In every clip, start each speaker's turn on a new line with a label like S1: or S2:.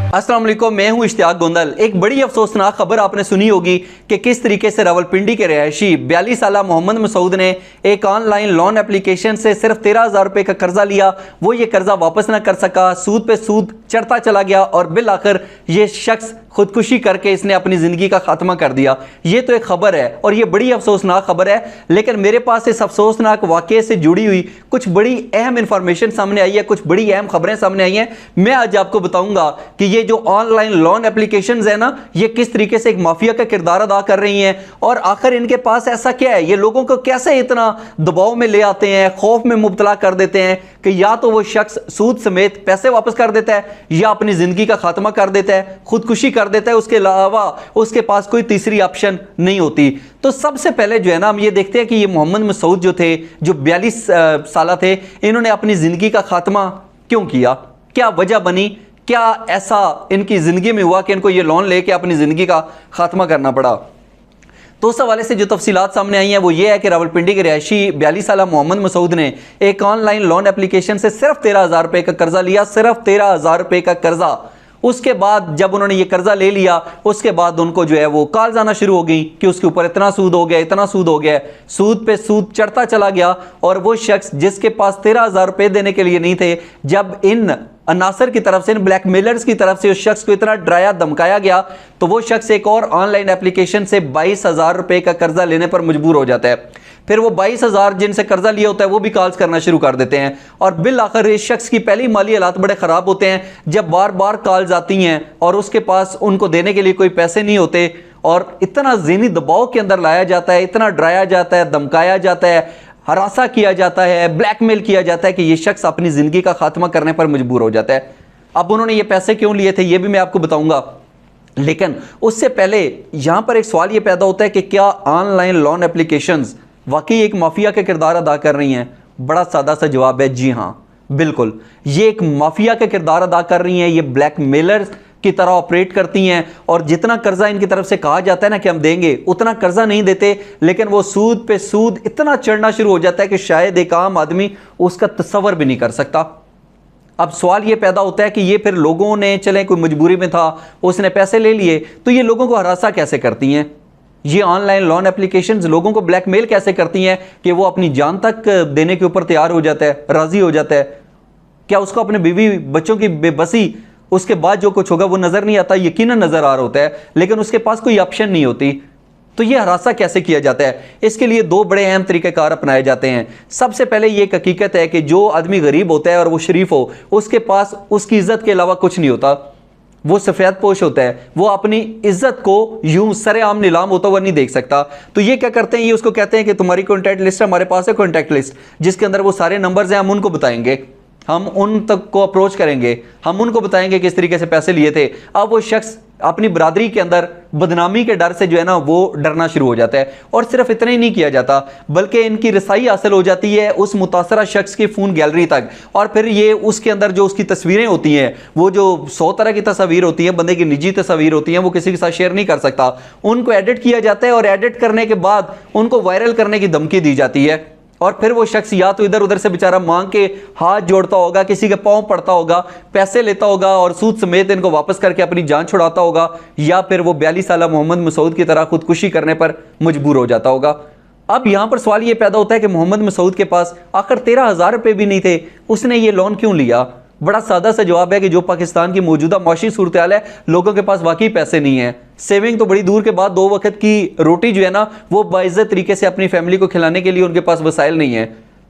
S1: अस्सलाम वालेकुम, मैं हूं इश्तियाक गोंदल। एक बड़ी अफसोसनाक खबर आपने सुनी होगी कि किस तरीके से रावलपिंडी के रहायशी 42 साला मोहम्मद मसूद ने एक ऑनलाइन लोन एप्लीकेशन से सिर्फ 13,000 रुपये का कर्जा लिया। वो ये कर्जा वापस ना कर सका, सूद पे सूद चढ़ता चला गया और बिल आखिर ये शख्स खुदकुशी करके इसने अपनी ज़िंदगी का खात्मा कर दिया। ये तो एक खबर है और ये बड़ी अफसोसनाक खबर है, लेकिन मेरे पास इस अफसोसनाक वाक़े से जुड़ी हुई कुछ बड़ी अहम इंफॉर्मेशन सामने आई है, कुछ बड़ी अहम खबरें सामने आई हैं। मैं आज आपको बताऊंगा कि ये जो ऑनलाइन लोन एप्लीकेशंस है ना, ये किस तरीके से एक माफिया का किरदार अदा कर रही हैं और आखिर इनके पास ऐसा क्या है, ये लोगों को कैसे इतना दबाव में ले आते हैं, खौफ में मुब्तला कर देते हैं कि या तो वो शख्स सूद समेत पैसे वापस कर देता है या अपनी ज़िंदगी का खात्मा कर देता है, खुदकुशी कर देता है। उसके अलावा उसके पास कोई तीसरी ऑप्शन नहीं होती। तो सबसे पहले जो है ना, हम ये देखते हैं कि ये मोहम्मद मसूद जो थे, जो 42 साल थे, इन्होंने अपनी ज़िंदगी का खात्मा क्यों किया, क्या वजह बनी, क्या ऐसा इनकी ज़िंदगी में हुआ कि इनको ये लोन लेके अपनी ज़िंदगी का खात्मा करना पड़ा। तो उस हवाले से जो तफसीलात सामने आई हैं वो ये है कि रावलपिंडी के रहायशी 42 साला मोहम्मद मसूद ने एक ऑनलाइन लोन एप्लीकेशन से सिर्फ 13,000 रुपये का कर्जा लिया, सिर्फ 13,000 रुपये का कर्जा। उसके बाद जब उन्होंने ये कर्जा ले लिया, उसके बाद उनको जो है वो कॉल्स आना शुरू हो गई कि उसके ऊपर इतना सूद हो गया, इतना सूद हो गया, सूद पे सूद चढ़ता चला गया। और वो शख्स जिसके पास 13,000 रुपये देने के लिए नहीं थे, जब इन अनासर की तरफ से, इन ब्लैकमेलर्स की तरफ से उस शख्स को इतना डराया धमकाया गया, तो वो शख्स एक और ऑनलाइन एप्लीकेशन से 22,000 रुपये का कर्जा लेने पर मजबूर हो जाता है। फिर वो 22,000 जिनसे कर्जा लिया होता है वो भी कॉल्स करना शुरू कर देते हैं और बिल आखिर इस शख्स की पहली माली हालात बड़े ख़राब होते हैं जब बार बार कॉल्स आती हैं और उसके पास उनको देने के लिए कोई पैसे नहीं होते और इतना ज़हनी दबाव के अंदर लाया जाता है, इतना डराया जाता है, धमकाया जाता है, हरासा किया जाता है, ब्लैकमेल किया जाता है कि ये शख्स अपनी ज़िंदगी का खात्मा करने पर मजबूर हो जाता है। अब उन्होंने ये पैसे क्यों लिए थे ये भी मैं आपको बताऊंगा, लेकिन उससे पहले यहाँ पर एक सवाल ये पैदा होता है कि क्या ऑनलाइन लोन एप्लीकेशंस वाकई एक माफिया का किरदार अदा कर रही हैं? बड़ा सादा सा जवाब है जी हाँ, बिल्कुल ये एक माफिया का किरदार अदा कर रही हैं। ये ब्लैकमेलर्स की तरह ऑपरेट करती हैं और जितना कर्जा इनकी तरफ से कहा जाता है ना कि हम देंगे, उतना कर्जा नहीं देते, लेकिन वो सूद पे सूद इतना चढ़ना शुरू हो जाता है कि शायद एक आम आदमी उसका तस्वर भी नहीं कर सकता। अब सवाल ये पैदा होता है कि ये फिर लोगों ने, चले कोई मजबूरी में था, उसने पैसे ले लिए, तो ये लोगों को हरासा कैसे करती हैं? ये ऑनलाइन लोन एप्लीकेशंस लोगों को ब्लैकमेल कैसे करती हैं कि वो अपनी जान तक देने के ऊपर तैयार हो जाता है, राजी हो जाता है? क्या उसको अपने बीवी बच्चों की बेबसी, उसके बाद जो कुछ होगा वो नज़र नहीं आता? यकीनन नज़र आ रहा होता है, लेकिन उसके पास कोई ऑप्शन नहीं होती। तो ये हरासा कैसे किया जाता है? इसके लिए दो बड़े अहम तरीक़ेकार अपनाए जाते हैं। सबसे पहले ये एक हकीकत है कि जो आदमी गरीब होता है और वो शरीफ हो, उसके पास उसकी इज़्ज़त के अलावा कुछ नहीं होता, वो सफ़ेद पोश होता है, वो अपनी इज्जत को यूं सरेआम नीलाम होता हुआ नहीं देख सकता। तो ये क्या करते हैं, ये उसको कहते हैं कि तुम्हारी कॉन्टैक्ट लिस्ट हमारे पास है, कॉन्टैक्ट लिस्ट जिसके अंदर वो सारे नंबर्स हैं, हम उनको बताएंगे, हम उन तक को अप्रोच करेंगे, हम उनको बताएंगे किस तरीके से पैसे लिए थे। अब वो शख्स अपनी बरादरी के अंदर बदनामी के डर से जो है ना वो डरना शुरू हो जाता है। और सिर्फ इतना ही नहीं किया जाता, बल्कि इनकी रसाई हासिल हो जाती है उस मुतासरा शख्स की फ़ोन गैलरी तक, और फिर ये उसके अंदर जो उसकी तस्वीरें होती हैं, वो जो 100 तरह की तस्वीर होती हैं, बंदे की निजी तस्वीर होती हैं, वो किसी के साथ शेयर नहीं कर सकता, उनको एडिट किया जाता है और एडिट करने के बाद उनको वायरल करने की धमकी दी जाती है। और फिर वो शख्स या तो इधर उधर से बेचारा मांग के हाथ जोड़ता होगा, किसी के पांव पड़ता होगा, पैसे लेता होगा और सूद समेत इनको वापस करके अपनी जान छुड़ाता होगा, या फिर वो 42 साला मोहम्मद मसूद की तरह खुदकुशी करने पर मजबूर हो जाता होगा। अब यहाँ पर सवाल ये पैदा होता है कि मोहम्मद मसूद के पास आखिर 13,000 रुपये भी नहीं थे, उसने ये लोन क्यों लिया? बड़ा सादा सा जवाब है कि जो पाकिस्तान की मौजूदा माशी सूरत हाल है, लोगों के पास वाकई पैसे नहीं है। सेविंग तो बड़ी दूर के बाद 2 वक्त की रोटी जो है ना वो बाइज्जत तरीके से अपनी फैमिली को खिलाने के लिए उनके पास वसाइल नहीं है।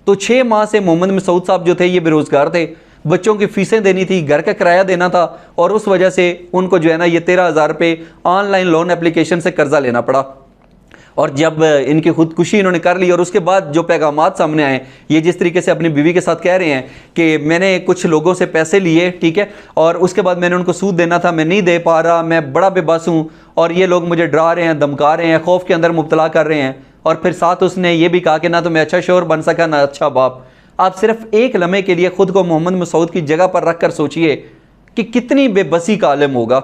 S1: तो 6 माह से मोहम्मद मसूद साहब जो थे ये बेरोजगार थे, बच्चों की फीसें देनी थी, घर का किराया देना था, और उस वजह से उनको जो है ना ये 13,000 रुपये ऑनलाइन लोन एप्लीकेशन से कर्जा लेना पड़ा। और जब इनकी खुदकुशी इन्होंने कर ली और उसके बाद जो पैगामात सामने आए, ये जिस तरीके से अपनी बीवी के साथ कह रहे हैं कि मैंने कुछ लोगों से पैसे लिए, ठीक है, और उसके बाद मैंने उनको सूद देना था, मैं नहीं दे पा रहा, मैं बड़ा बेबस हूँ, और ये लोग मुझे डरा रहे हैं, धमका रहे हैं, खौफ के अंदर मुब्तला कर रहे हैं। और फिर साथ उसने ये भी कहा कि ना तो मैं अच्छा शोहर बन सका, ना अच्छा बाप। आप सिर्फ एक लम्हे के लिए खुद को मोहम्मद मसूद की जगह पर रख कर सोचिए कि कितनी बेबसी का आलम होगा,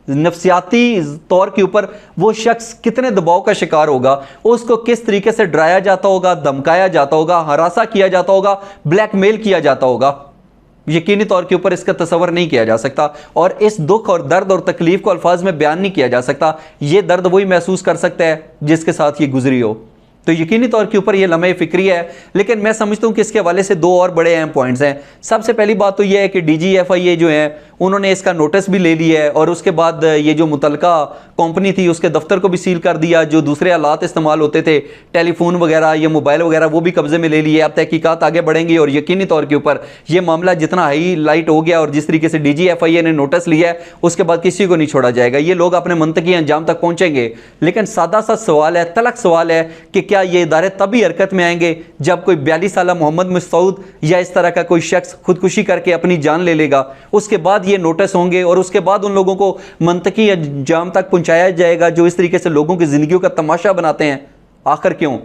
S1: नफ्सियाती तौर के ऊपर वो शख्स कितने दबाव का शिकार होगा, उसको किस तरीके से डराया जाता होगा, धमकाया जाता होगा, हरासा किया जाता होगा, ब्लैकमेल किया जाता होगा। यकीनी तौर के ऊपर इसका तस्वर नहीं किया जा सकता, और इस दुख और दर्द और तकलीफ को अल्फाज में बयान नहीं किया जा सकता। ये दर्द वही महसूस कर सकता है जिसके साथ ये गुजरी हो। तो यकीनी तौर के ऊपर ये लम्हे फिक्री है। लेकिन मैं समझता हूँ कि इसके हवाले से दो और बड़े अहम पॉइंट्स हैं। सबसे पहली बात तो ये है कि DGFIA जो है उन्होंने इसका नोटिस भी ले लिया है, और उसके बाद ये जो मुतलका कंपनी थी उसके दफ्तर को भी सील कर दिया। जो दूसरे आलात इस्तेमाल होते थे, टेलीफोन वगैरह या मोबाइल वगैरह, वो भी कब्जे में ले लिए। अब तहकीकात आगे बढ़ेंगी और यकीनी तौर के ऊपर ये मामला जितना हाई लाइट हो गया और जिस तरीके से DGFIA ने नोटिस लिया है उसके बाद किसी को नहीं छोड़ा जाएगा। ये लोग अपने मंतकी अंजाम तक पहुंचेंगे। लेकिन सादा सा सवाल है, तलक सवाल है कि क्या ये इदारे तभी हरकत में आएंगे जब कोई 42 साला मोहम्मद मसूद या इस तरह का कोई शख्स खुदकुशी करके अपनी जान ले लेगा। उसके बाद ये नोटिस होंगे और उसके बाद उन लोगों को मंतकी अंजाम तक पहुंचाया जाएगा जो इस तरीके से लोगों की जिंदगियों का तमाशा बनाते हैं। आखिर क्यों?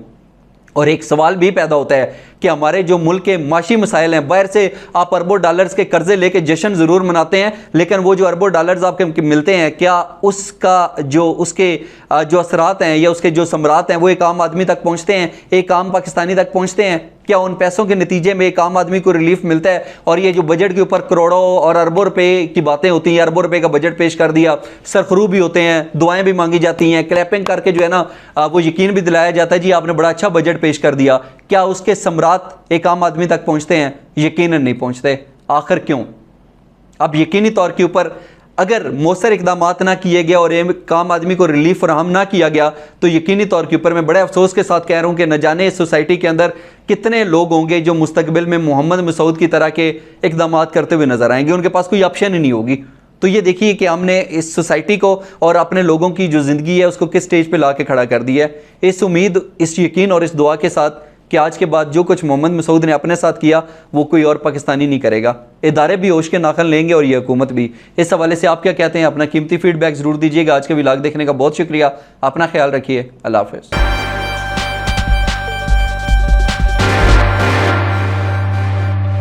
S1: और एक सवाल भी पैदा होता है कि हमारे जो मुल्क के माशी मसाइल हैं, बाहर से आप अरबों डॉलर्स के कर्जे लेके जश्न ज़रूर मनाते हैं, लेकिन वो जो अरबों डॉलर्स आपके मिलते हैं, क्या उसका जो उसके जो असरात हैं या उसके जो समरात हैं वो एक आम आदमी तक पहुंचते हैं, एक आम पाकिस्तानी तक पहुंचते हैं? क्या उन पैसों के नतीजे में एक आम आदमी को रिलीफ मिलता है? और ये जो बजट के ऊपर करोड़ों और अरबों रुपए की बातें होती हैं, अरबों रुपए का बजट पेश कर दिया, सरखरू भी होते हैं, दुआएं भी मांगी जाती हैं, क्लैपिंग करके जो है ना वो यकीन भी दिलाया जाता है जी आपने बड़ा अच्छा बजट पेश कर दिया। क्या उसके समरात एक आम आदमी तक पहुंचते हैं? यकीनन नहीं पहुंचते। आखिर क्यों? अब यकीनी तौर के ऊपर अगर मौसर इकदाम ना किए गया और एक आम आदमी को रिलीफ फराहम ना किया गया तो यकीनी तौर के ऊपर मैं बड़े अफसोस के साथ कह रहा हूँ कि न जाने इस सोसाइटी के अंदर कितने लोग होंगे जो मुस्तकबिल में मोहम्मद मसूद की तरह के इकदाम करते हुए नजर आएंगे। उनके पास कोई ऑप्शन ही नहीं होगी। तो ये देखिए कि हमने इस सोसाइटी को और अपने लोगों की जो ज़िंदगी है उसको किस स्टेज पे ला के खड़ा कर दिया है। इस उम्मीद, इस यकीन और इस दुआ के साथ कि आज के बाद जो कुछ मोहम्मद मसूद ने अपने साथ किया वो कोई और पाकिस्तानी नहीं करेगा। इदारे भी होश के नाखन लेंगे और ये हुकूमत भी। इस हवाले से आप क्या कहते हैं? अपना कीमती फीडबैक ज़रूर दीजिएगा। आज के व्लॉग देखने का बहुत शुक्रिया। अपना ख्याल रखिए। अल्लाह हाफ़िज़।